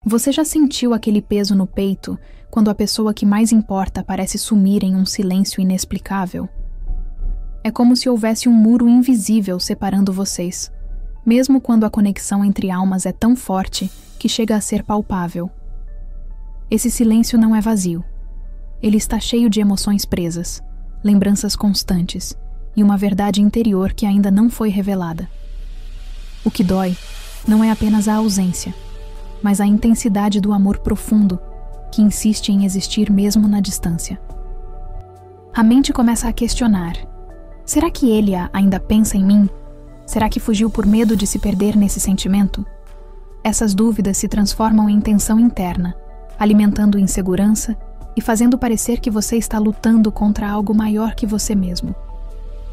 Você já sentiu aquele peso no peito quando a pessoa que mais importa parece sumir em um silêncio inexplicável? É como se houvesse um muro invisível separando vocês, mesmo quando a conexão entre almas é tão forte que chega a ser palpável. Esse silêncio não é vazio. Ele está cheio de emoções presas, lembranças constantes e uma verdade interior que ainda não foi revelada. O que dói não é apenas a ausência, mas a intensidade do amor profundo que insiste em existir mesmo na distância. A mente começa a questionar: será que ele ainda pensa em mim? Será que fugiu por medo de se perder nesse sentimento? Essas dúvidas se transformam em tensão interna, alimentando insegurança e fazendo parecer que você está lutando contra algo maior que você mesmo.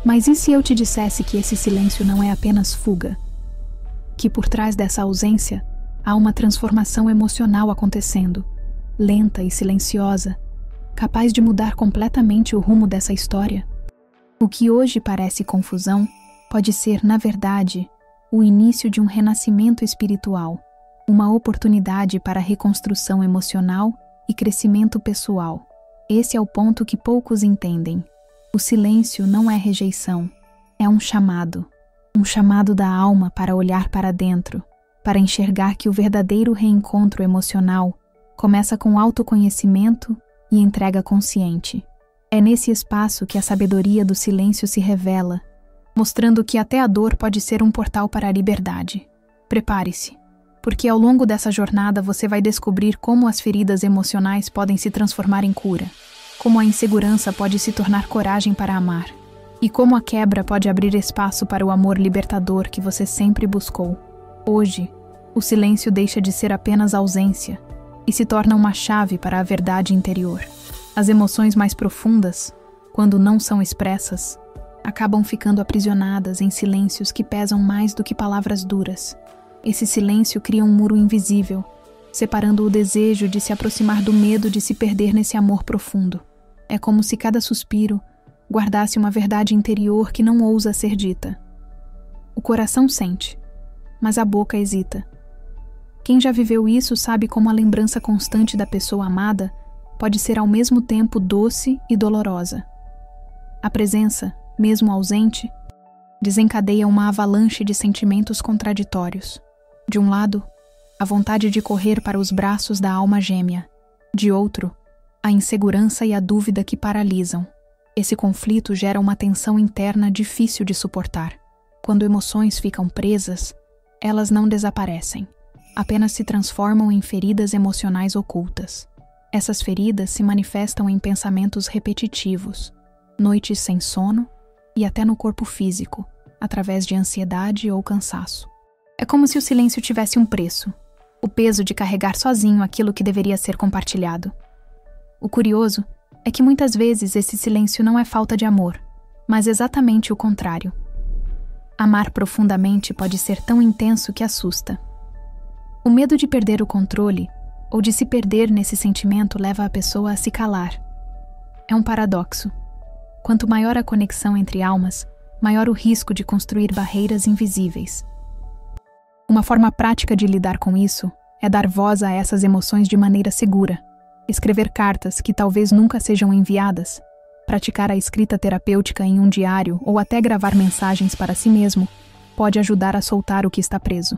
Mas e se eu te dissesse que esse silêncio não é apenas fuga? Que por trás dessa ausência há uma transformação emocional acontecendo, lenta e silenciosa, capaz de mudar completamente o rumo dessa história? O que hoje parece confusão pode ser, na verdade, o início de um renascimento espiritual, uma oportunidade para reconstrução emocional e crescimento pessoal. Esse é o ponto que poucos entendem. O silêncio não é rejeição, é um chamado da alma para olhar para dentro, para enxergar que o verdadeiro reencontro emocional começa com autoconhecimento e entrega consciente. É nesse espaço que a sabedoria do silêncio se revela, mostrando que até a dor pode ser um portal para a liberdade. Prepare-se, porque ao longo dessa jornada você vai descobrir como as feridas emocionais podem se transformar em cura, como a insegurança pode se tornar coragem para amar, e como a quebra pode abrir espaço para o amor libertador que você sempre buscou. Hoje, o silêncio deixa de ser apenas ausência e se torna uma chave para a verdade interior. As emoções mais profundas, quando não são expressas, acabam ficando aprisionadas em silêncios que pesam mais do que palavras duras. Esse silêncio cria um muro invisível, separando o desejo de se aproximar do medo de se perder nesse amor profundo. É como se cada suspiro guardasse uma verdade interior que não ousa ser dita. O coração sente, mas a boca hesita. Quem já viveu isso sabe como a lembrança constante da pessoa amada pode ser ao mesmo tempo doce e dolorosa. A presença, mesmo ausente, desencadeia uma avalanche de sentimentos contraditórios. De um lado, a vontade de correr para os braços da alma gêmea. De outro, a insegurança e a dúvida que paralisam. Esse conflito gera uma tensão interna difícil de suportar. Quando emoções ficam presas, elas não desaparecem, apenas se transformam em feridas emocionais ocultas. Essas feridas se manifestam em pensamentos repetitivos, noites sem sono e até no corpo físico, através de ansiedade ou cansaço. É como se o silêncio tivesse um preço, o peso de carregar sozinho aquilo que deveria ser compartilhado. O curioso é que muitas vezes esse silêncio não é falta de amor, mas exatamente o contrário. Amar profundamente pode ser tão intenso que assusta. O medo de perder o controle ou de se perder nesse sentimento leva a pessoa a se calar. É um paradoxo. Quanto maior a conexão entre almas, maior o risco de construir barreiras invisíveis. Uma forma prática de lidar com isso é dar voz a essas emoções de maneira segura, escrever cartas que talvez nunca sejam enviadas, praticar a escrita terapêutica em um diário ou até gravar mensagens para si mesmo pode ajudar a soltar o que está preso.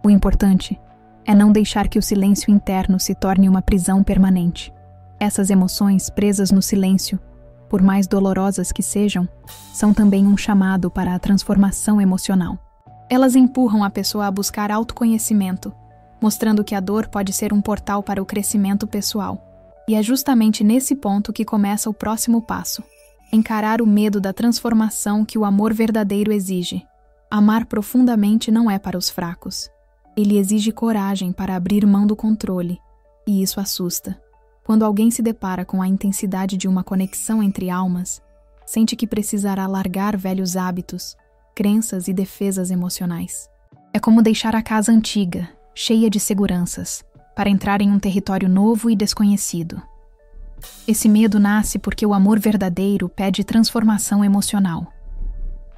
O importante é não deixar que o silêncio interno se torne uma prisão permanente. Essas emoções presas no silêncio, por mais dolorosas que sejam, são também um chamado para a transformação emocional. Elas empurram a pessoa a buscar autoconhecimento, mostrando que a dor pode ser um portal para o crescimento pessoal. E é justamente nesse ponto que começa o próximo passo: encarar o medo da transformação que o amor verdadeiro exige. Amar profundamente não é para os fracos. Ele exige coragem para abrir mão do controle, e isso assusta. Quando alguém se depara com a intensidade de uma conexão entre almas, sente que precisará largar velhos hábitos, crenças e defesas emocionais. É como deixar a casa antiga, cheia de seguranças, para entrar em um território novo e desconhecido. Esse medo nasce porque o amor verdadeiro pede transformação emocional.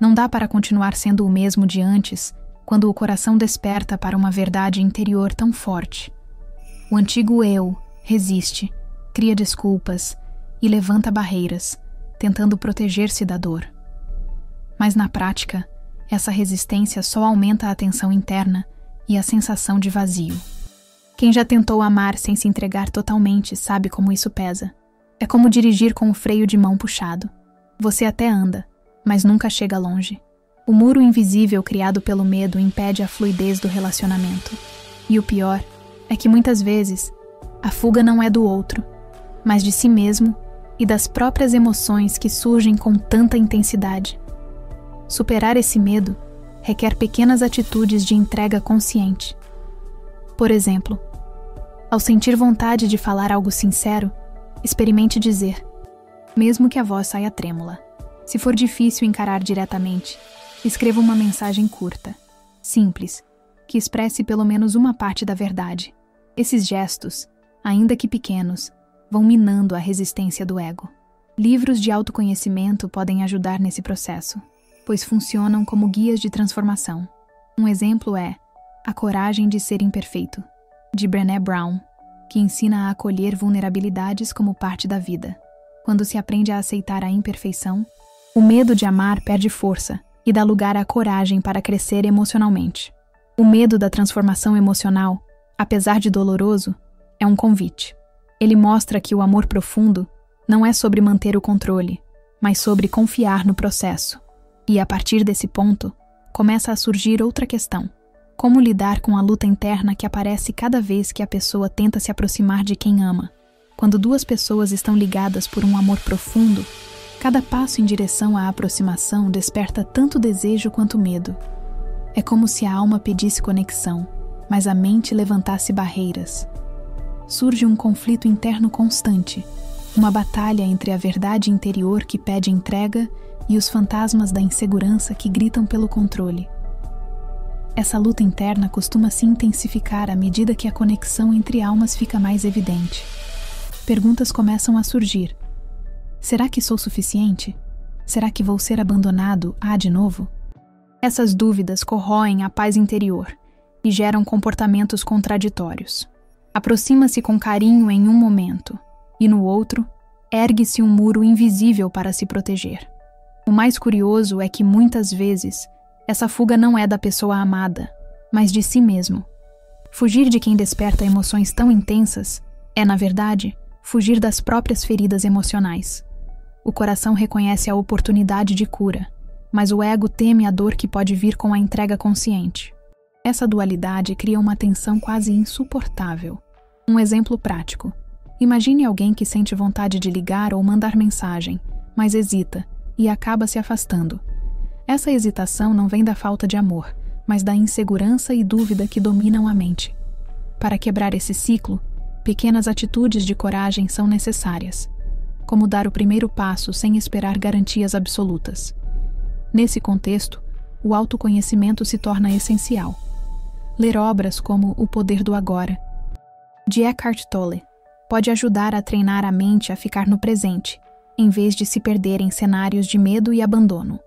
Não dá para continuar sendo o mesmo de antes quando o coração desperta para uma verdade interior tão forte. O antigo eu resiste, cria desculpas e levanta barreiras, tentando proteger-se da dor. Mas na prática, essa resistência só aumenta a tensão interna e a sensação de vazio. Quem já tentou amar sem se entregar totalmente sabe como isso pesa. É como dirigir com o freio de mão puxado. Você até anda, mas nunca chega longe. O muro invisível criado pelo medo impede a fluidez do relacionamento. E o pior é que muitas vezes a fuga não é do outro, mas de si mesmo e das próprias emoções que surgem com tanta intensidade. Superar esse medo requer pequenas atitudes de entrega consciente. Por exemplo, ao sentir vontade de falar algo sincero, experimente dizer, mesmo que a voz saia trêmula. Se for difícil encarar diretamente, escreva uma mensagem curta, simples, que expresse pelo menos uma parte da verdade. Esses gestos, ainda que pequenos, vão minando a resistência do ego. Livros de autoconhecimento podem ajudar nesse processo, pois funcionam como guias de transformação. Um exemplo é A Coragem de Ser Imperfeito, de Brené Brown, que ensina a acolher vulnerabilidades como parte da vida. Quando se aprende a aceitar a imperfeição, o medo de amar perde força e dá lugar à coragem para crescer emocionalmente. O medo da transformação emocional, apesar de doloroso, é um convite. Ele mostra que o amor profundo não é sobre manter o controle, mas sobre confiar no processo. E a partir desse ponto, começa a surgir outra questão. Como lidar com a luta interna que aparece cada vez que a pessoa tenta se aproximar de quem ama? Quando duas pessoas estão ligadas por um amor profundo, cada passo em direção à aproximação desperta tanto desejo quanto medo. É como se a alma pedisse conexão, mas a mente levantasse barreiras. Surge um conflito interno constante, uma batalha entre a verdade interior que pede entrega e os fantasmas da insegurança que gritam pelo controle. Essa luta interna costuma se intensificar à medida que a conexão entre almas fica mais evidente. Perguntas começam a surgir. Será que sou suficiente? Será que vou ser abandonado de novo? Essas dúvidas corroem a paz interior e geram comportamentos contraditórios. Aproxima-se com carinho em um momento, e no outro, ergue-se um muro invisível para se proteger. O mais curioso é que muitas vezes, essa fuga não é da pessoa amada, mas de si mesmo. Fugir de quem desperta emoções tão intensas é, na verdade, fugir das próprias feridas emocionais. O coração reconhece a oportunidade de cura, mas o ego teme a dor que pode vir com a entrega consciente. Essa dualidade cria uma tensão quase insuportável. Um exemplo prático. Imagine alguém que sente vontade de ligar ou mandar mensagem, mas hesita e acaba se afastando. Essa hesitação não vem da falta de amor, mas da insegurança e dúvida que dominam a mente. Para quebrar esse ciclo, pequenas atitudes de coragem são necessárias, como dar o primeiro passo sem esperar garantias absolutas. Nesse contexto, o autoconhecimento se torna essencial. Ler obras como O Poder do Agora, de Eckhart Tolle, pode ajudar a treinar a mente a ficar no presente, em vez de se perder em cenários de medo e abandono.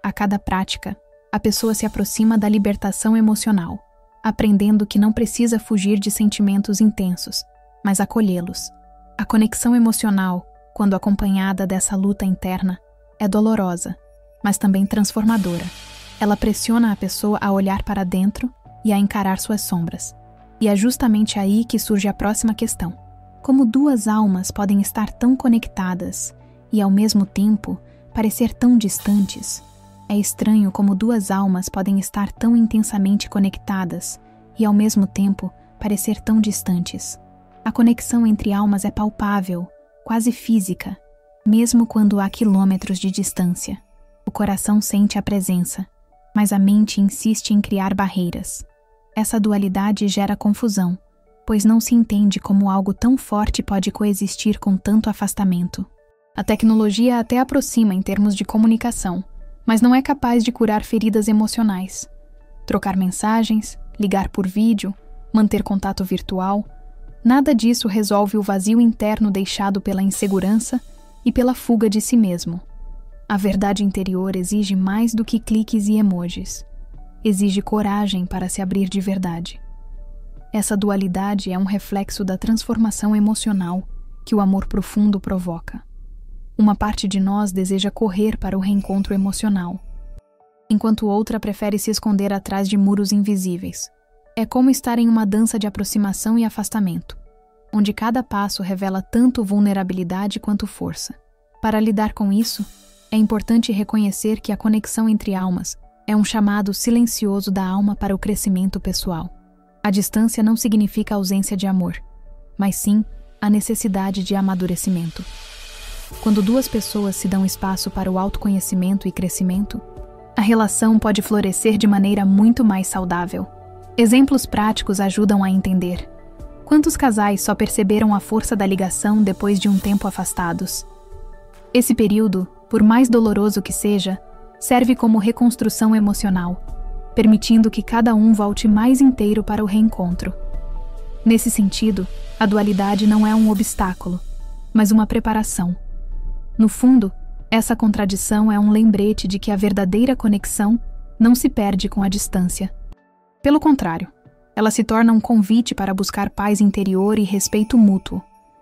A cada prática, a pessoa se aproxima da libertação emocional, aprendendo que não precisa fugir de sentimentos intensos, mas acolhê-los. A conexão emocional, quando acompanhada dessa luta interna, é dolorosa, mas também transformadora. Ela pressiona a pessoa a olhar para dentro e a encarar suas sombras. E é justamente aí que surge a próxima questão. Como duas almas podem estar tão conectadas e, ao mesmo tempo, parecer tão distantes? É estranho como duas almas podem estar tão intensamente conectadas e, ao mesmo tempo, parecer tão distantes. A conexão entre almas é palpável, quase física, mesmo quando há quilômetros de distância. O coração sente a presença, mas a mente insiste em criar barreiras. Essa dualidade gera confusão, pois não se entende como algo tão forte pode coexistir com tanto afastamento. A tecnologia até aproxima em termos de comunicação, mas não é capaz de curar feridas emocionais. Trocar mensagens, ligar por vídeo, manter contato virtual, nada disso resolve o vazio interno deixado pela insegurança e pela fuga de si mesmo. A verdade interior exige mais do que cliques e emojis. Exige coragem para se abrir de verdade. Essa dualidade é um reflexo da transformação emocional que o amor profundo provoca. Uma parte de nós deseja correr para o reencontro emocional, enquanto outra prefere se esconder atrás de muros invisíveis. É como estar em uma dança de aproximação e afastamento, onde cada passo revela tanto vulnerabilidade quanto força. Para lidar com isso, é importante reconhecer que a conexão entre almas é um chamado silencioso da alma para o crescimento pessoal. A distância não significa ausência de amor, mas sim a necessidade de amadurecimento. Quando duas pessoas se dão espaço para o autoconhecimento e crescimento, a relação pode florescer de maneira muito mais saudável. Exemplos práticos ajudam a entender. Quantos casais só perceberam a força da ligação depois de um tempo afastados? Esse período, por mais doloroso que seja, serve como reconstrução emocional, permitindo que cada um volte mais inteiro para o reencontro. Nesse sentido, a dualidade não é um obstáculo, mas uma preparação. No fundo, essa contradição é um lembrete de que a verdadeira conexão não se perde com a distância. Pelo contrário, ela se torna um convite para buscar paz interior e respeito mútuo.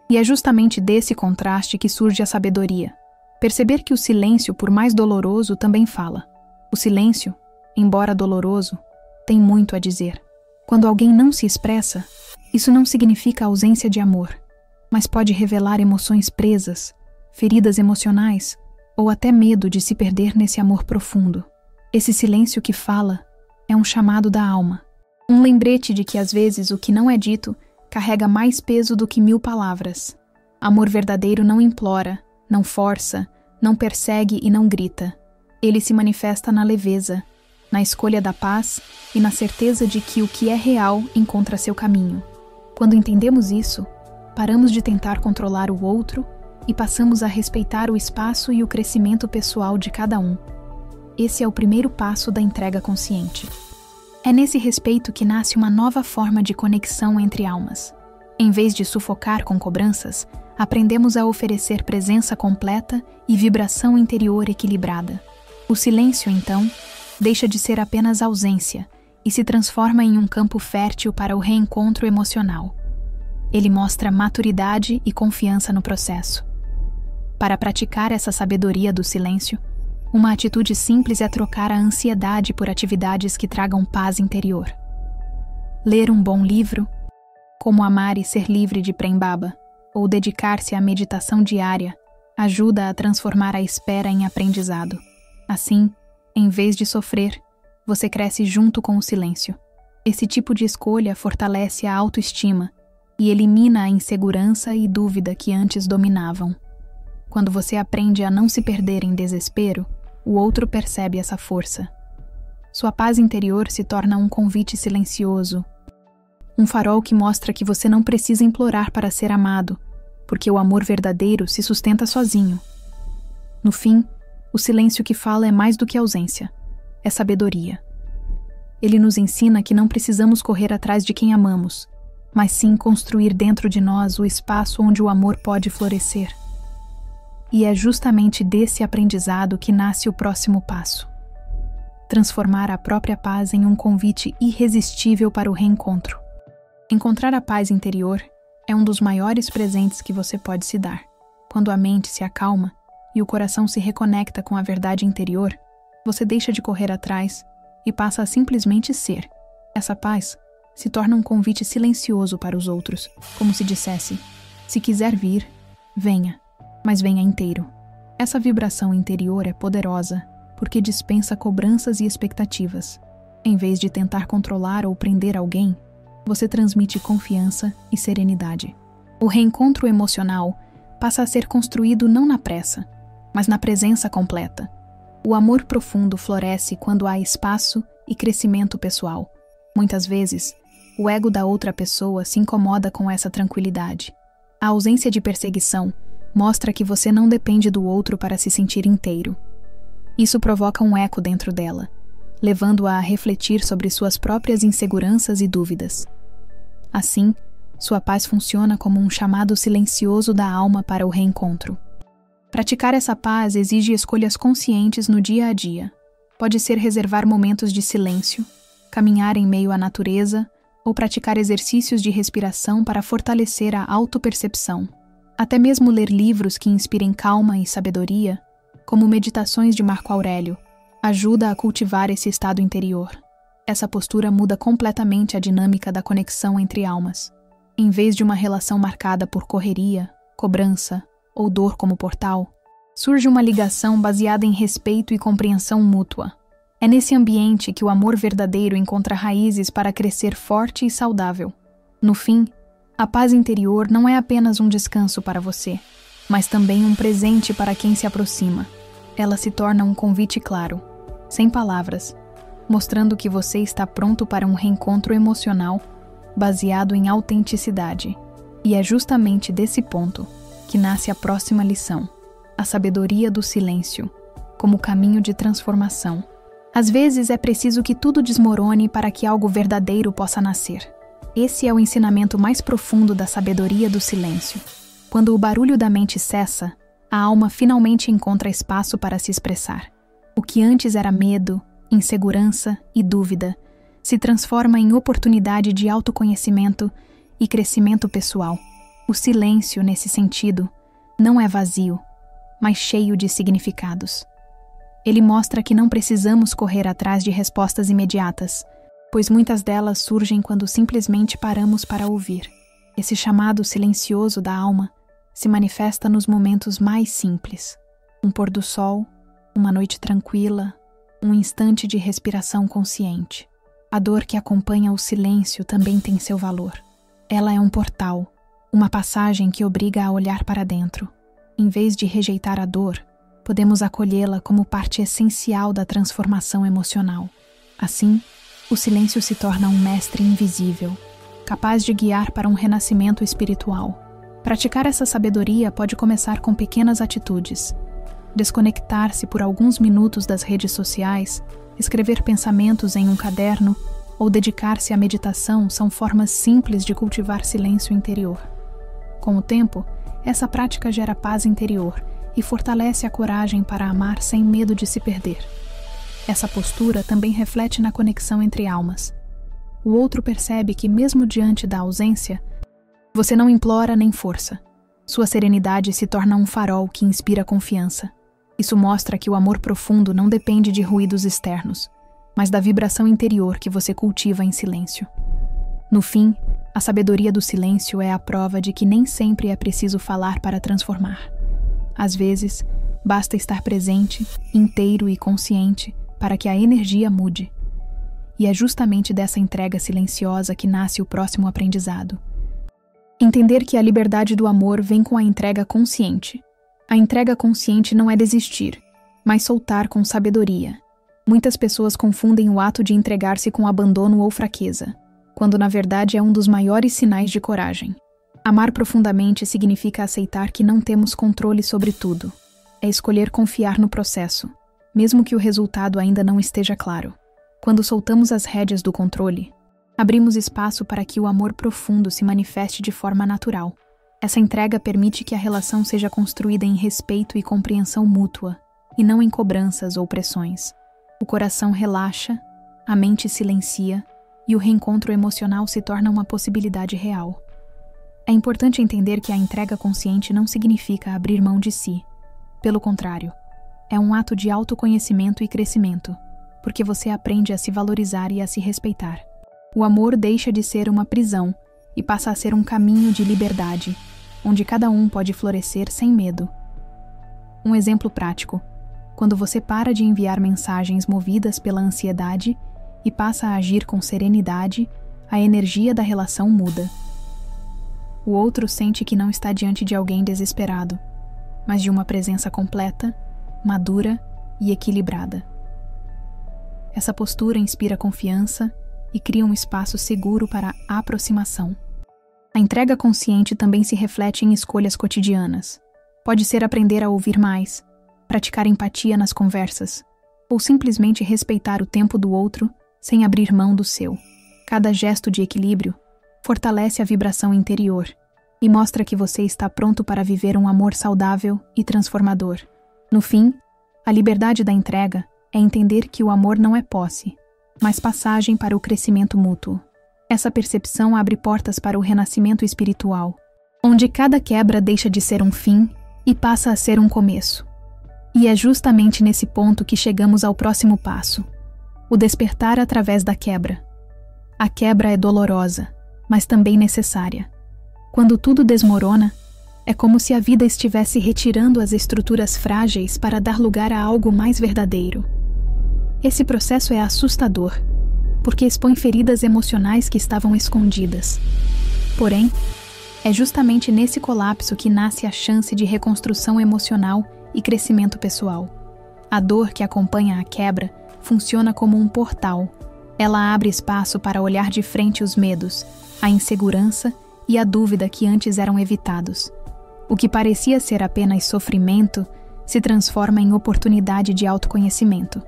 E é justamente desse contraste que surge a sabedoria. Perceber que o silêncio, por mais doloroso, também fala. O silêncio, embora doloroso, tem muito a dizer. Quando alguém não se expressa, isso não significa ausência de amor, mas pode revelar emoções presas, feridas emocionais, ou até medo de se perder nesse amor profundo. Esse silêncio que fala é um chamado da alma, um lembrete de que às vezes o que não é dito carrega mais peso do que 1000 palavras. Amor verdadeiro não implora, não força, não persegue e não grita. Ele se manifesta na leveza, na escolha da paz e na certeza de que o que é real encontra seu caminho. Quando entendemos isso, paramos de tentar controlar o outro e passamos a respeitar o espaço e o crescimento pessoal de cada um. Esse é o primeiro passo da entrega consciente. É nesse respeito que nasce uma nova forma de conexão entre almas. Em vez de sufocar com cobranças, aprendemos a oferecer presença completa e vibração interior equilibrada. O silêncio, então, deixa de ser apenas ausência e se transforma em um campo fértil para o reencontro emocional. Ele mostra maturidade e confiança no processo. Para praticar essa sabedoria do silêncio, uma atitude simples é trocar a ansiedade por atividades que tragam paz interior. Ler um bom livro, como Amar e Ser Livre de Prem Baba, ou dedicar-se à meditação diária, ajuda a transformar a espera em aprendizado. Assim, em vez de sofrer, você cresce junto com o silêncio. Esse tipo de escolha fortalece a autoestima e elimina a insegurança e dúvida que antes dominavam. Quando você aprende a não se perder em desespero, o outro percebe essa força. Sua paz interior se torna um convite silencioso, um farol que mostra que você não precisa implorar para ser amado, porque o amor verdadeiro se sustenta sozinho. No fim, o silêncio que fala é mais do que ausência, é sabedoria. Ele nos ensina que não precisamos correr atrás de quem amamos, mas sim construir dentro de nós o espaço onde o amor pode florescer. E é justamente desse aprendizado que nasce o próximo passo. Transformar a própria paz em um convite irresistível para o reencontro. Encontrar a paz interior é um dos maiores presentes que você pode se dar. Quando a mente se acalma e o coração se reconecta com a verdade interior, você deixa de correr atrás e passa a simplesmente ser. Essa paz se torna um convite silencioso para os outros, como se dissesse: se quiser vir, venha, mas venha inteiro. Essa vibração interior é poderosa porque dispensa cobranças e expectativas. Em vez de tentar controlar ou prender alguém, você transmite confiança e serenidade. O reencontro emocional passa a ser construído não na pressa, mas na presença completa. O amor profundo floresce quando há espaço e crescimento pessoal. Muitas vezes, o ego da outra pessoa se incomoda com essa tranquilidade. A ausência de perseguição mostra que você não depende do outro para se sentir inteiro. Isso provoca um eco dentro dela, levando-a a refletir sobre suas próprias inseguranças e dúvidas. Assim, sua paz funciona como um chamado silencioso da alma para o reencontro. Praticar essa paz exige escolhas conscientes no dia a dia. Pode ser reservar momentos de silêncio, caminhar em meio à natureza ou praticar exercícios de respiração para fortalecer a autopercepção. Até mesmo ler livros que inspirem calma e sabedoria, como Meditações de Marco Aurélio, ajuda a cultivar esse estado interior. Essa postura muda completamente a dinâmica da conexão entre almas. Em vez de uma relação marcada por correria, cobrança ou dor como portal, surge uma ligação baseada em respeito e compreensão mútua. É nesse ambiente que o amor verdadeiro encontra raízes para crescer forte e saudável. No fim, a paz interior não é apenas um descanso para você, mas também um presente para quem se aproxima. Ela se torna um convite claro, sem palavras, mostrando que você está pronto para um reencontro emocional baseado em autenticidade. E é justamente desse ponto que nasce a próxima lição, a sabedoria do silêncio, como caminho de transformação. Às vezes é preciso que tudo desmorone para que algo verdadeiro possa nascer. Esse é o ensinamento mais profundo da sabedoria do silêncio. Quando o barulho da mente cessa, a alma finalmente encontra espaço para se expressar. O que antes era medo, insegurança e dúvida se transforma em oportunidade de autoconhecimento e crescimento pessoal. O silêncio, nesse sentido, não é vazio, mas cheio de significados. Ele mostra que não precisamos correr atrás de respostas imediatas, pois muitas delas surgem quando simplesmente paramos para ouvir. Esse chamado silencioso da alma se manifesta nos momentos mais simples. Um pôr do sol, uma noite tranquila, um instante de respiração consciente. A dor que acompanha o silêncio também tem seu valor. Ela é um portal, uma passagem que obriga a olhar para dentro. Em vez de rejeitar a dor, podemos acolhê-la como parte essencial da transformação emocional. Assim, o silêncio se torna um mestre invisível, capaz de guiar para um renascimento espiritual. Praticar essa sabedoria pode começar com pequenas atitudes. Desconectar-se por alguns minutos das redes sociais, escrever pensamentos em um caderno ou dedicar-se à meditação são formas simples de cultivar silêncio interior. Com o tempo, essa prática gera paz interior e fortalece a coragem para amar sem medo de se perder. Essa postura também reflete na conexão entre almas. O outro percebe que, mesmo diante da ausência, você não implora nem força. Sua serenidade se torna um farol que inspira confiança. Isso mostra que o amor profundo não depende de ruídos externos, mas da vibração interior que você cultiva em silêncio. No fim, a sabedoria do silêncio é a prova de que nem sempre é preciso falar para transformar. Às vezes, basta estar presente, inteiro e consciente para que a energia mude. E é justamente dessa entrega silenciosa que nasce o próximo aprendizado. Entender que a liberdade do amor vem com a entrega consciente. A entrega consciente não é desistir, mas soltar com sabedoria. Muitas pessoas confundem o ato de entregar-se com abandono ou fraqueza, quando na verdade é um dos maiores sinais de coragem. Amar profundamente significa aceitar que não temos controle sobre tudo. É escolher confiar no processo, mesmo que o resultado ainda não esteja claro. Quando soltamos as rédeas do controle, abrimos espaço para que o amor profundo se manifeste de forma natural. Essa entrega permite que a relação seja construída em respeito e compreensão mútua, e não em cobranças ou pressões. O coração relaxa, a mente silencia, e o reencontro emocional se torna uma possibilidade real. É importante entender que a entrega consciente não significa abrir mão de si. Pelo contrário, é um ato de autoconhecimento e crescimento, porque você aprende a se valorizar e a se respeitar. O amor deixa de ser uma prisão e passa a ser um caminho de liberdade, onde cada um pode florescer sem medo. Um exemplo prático: quando você para de enviar mensagens movidas pela ansiedade e passa a agir com serenidade, a energia da relação muda. O outro sente que não está diante de alguém desesperado, mas de uma presença completa, madura e equilibrada. Essa postura inspira confiança e cria um espaço seguro para a aproximação. A entrega consciente também se reflete em escolhas cotidianas. Pode ser aprender a ouvir mais, praticar empatia nas conversas, ou simplesmente respeitar o tempo do outro sem abrir mão do seu. Cada gesto de equilíbrio fortalece a vibração interior e mostra que você está pronto para viver um amor saudável e transformador. No fim, a liberdade da entrega é entender que o amor não é posse, mas passagem para o crescimento mútuo. Essa percepção abre portas para o renascimento espiritual, onde cada quebra deixa de ser um fim e passa a ser um começo. E é justamente nesse ponto que chegamos ao próximo passo: o despertar através da quebra. A quebra é dolorosa, mas também necessária. Quando tudo desmorona, é como se a vida estivesse retirando as estruturas frágeis para dar lugar a algo mais verdadeiro. Esse processo é assustador, porque expõe feridas emocionais que estavam escondidas. Porém, é justamente nesse colapso que nasce a chance de reconstrução emocional e crescimento pessoal. A dor que acompanha a quebra funciona como um portal. Ela abre espaço para olhar de frente os medos, a insegurança e a dúvida que antes eram evitados. O que parecia ser apenas sofrimento se transforma em oportunidade de autoconhecimento.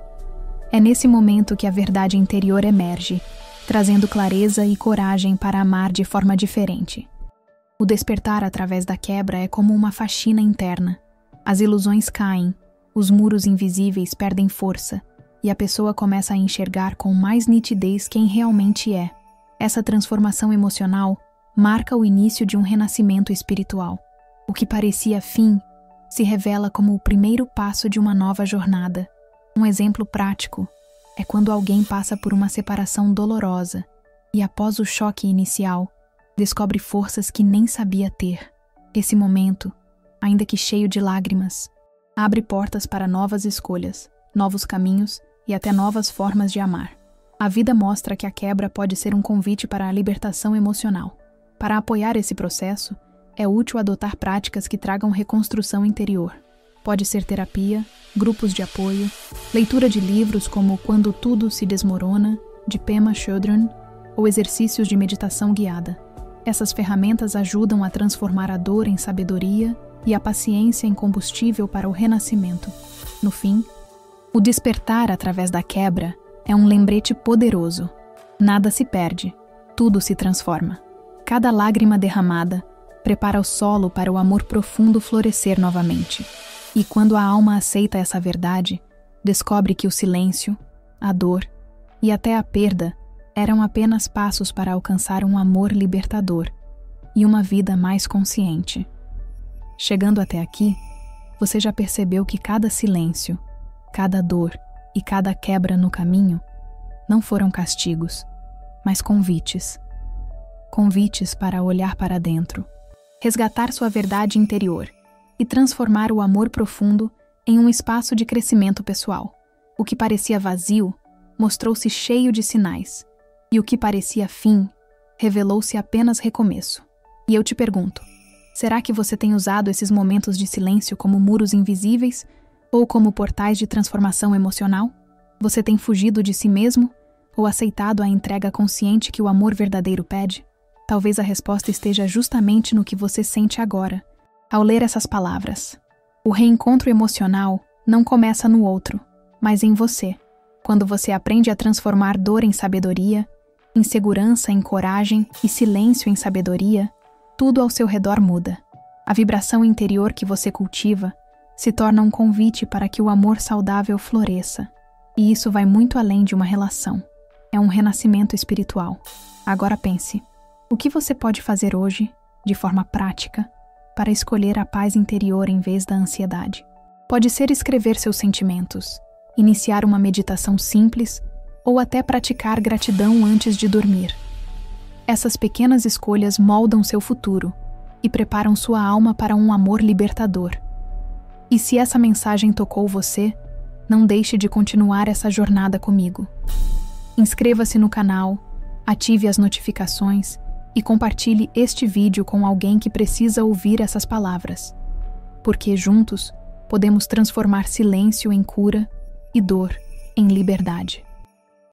É nesse momento que a verdade interior emerge, trazendo clareza e coragem para amar de forma diferente. O despertar através da quebra é como uma faxina interna. As ilusões caem, os muros invisíveis perdem força, e a pessoa começa a enxergar com mais nitidez quem realmente é. Essa transformação emocional marca o início de um renascimento espiritual. O que parecia fim se revela como o primeiro passo de uma nova jornada. Um exemplo prático é quando alguém passa por uma separação dolorosa e, após o choque inicial, descobre forças que nem sabia ter. Esse momento, ainda que cheio de lágrimas, abre portas para novas escolhas, novos caminhos e até novas formas de amar. A vida mostra que a quebra pode ser um convite para a libertação emocional. Para apoiar esse processo, é útil adotar práticas que tragam reconstrução interior. Pode ser terapia, grupos de apoio, leitura de livros como Quando Tudo se Desmorona, de Pema Chodron, ou exercícios de meditação guiada. Essas ferramentas ajudam a transformar a dor em sabedoria e a paciência em combustível para o renascimento. No fim, o despertar através da quebra é um lembrete poderoso. Nada se perde, tudo se transforma. Cada lágrima derramada prepara o solo para o amor profundo florescer novamente. E quando a alma aceita essa verdade, descobre que o silêncio, a dor e até a perda eram apenas passos para alcançar um amor libertador e uma vida mais consciente. Chegando até aqui, você já percebeu que cada silêncio, cada dor e cada quebra no caminho não foram castigos, mas convites. Convites para olhar para dentro, resgatar sua verdade interior e transformar o amor profundo em um espaço de crescimento pessoal. O que parecia vazio mostrou-se cheio de sinais, e o que parecia fim revelou-se apenas recomeço. E eu te pergunto, será que você tem usado esses momentos de silêncio como muros invisíveis ou como portais de transformação emocional? Você tem fugido de si mesmo ou aceitado a entrega consciente que o amor verdadeiro pede? Talvez a resposta esteja justamente no que você sente agora, ao ler essas palavras. O reencontro emocional não começa no outro, mas em você. Quando você aprende a transformar dor em sabedoria, insegurança em coragem e silêncio em sabedoria, tudo ao seu redor muda. A vibração interior que você cultiva se torna um convite para que o amor saudável floresça. E isso vai muito além de uma relação. É um renascimento espiritual. Agora pense, o que você pode fazer hoje, de forma prática, para escolher a paz interior em vez da ansiedade? Pode ser escrever seus sentimentos, iniciar uma meditação simples ou até praticar gratidão antes de dormir. Essas pequenas escolhas moldam seu futuro e preparam sua alma para um amor libertador. E se essa mensagem tocou você, não deixe de continuar essa jornada comigo. Inscreva-se no canal, ative as notificações e compartilhe este vídeo com alguém que precisa ouvir essas palavras, porque juntos podemos transformar silêncio em cura e dor em liberdade.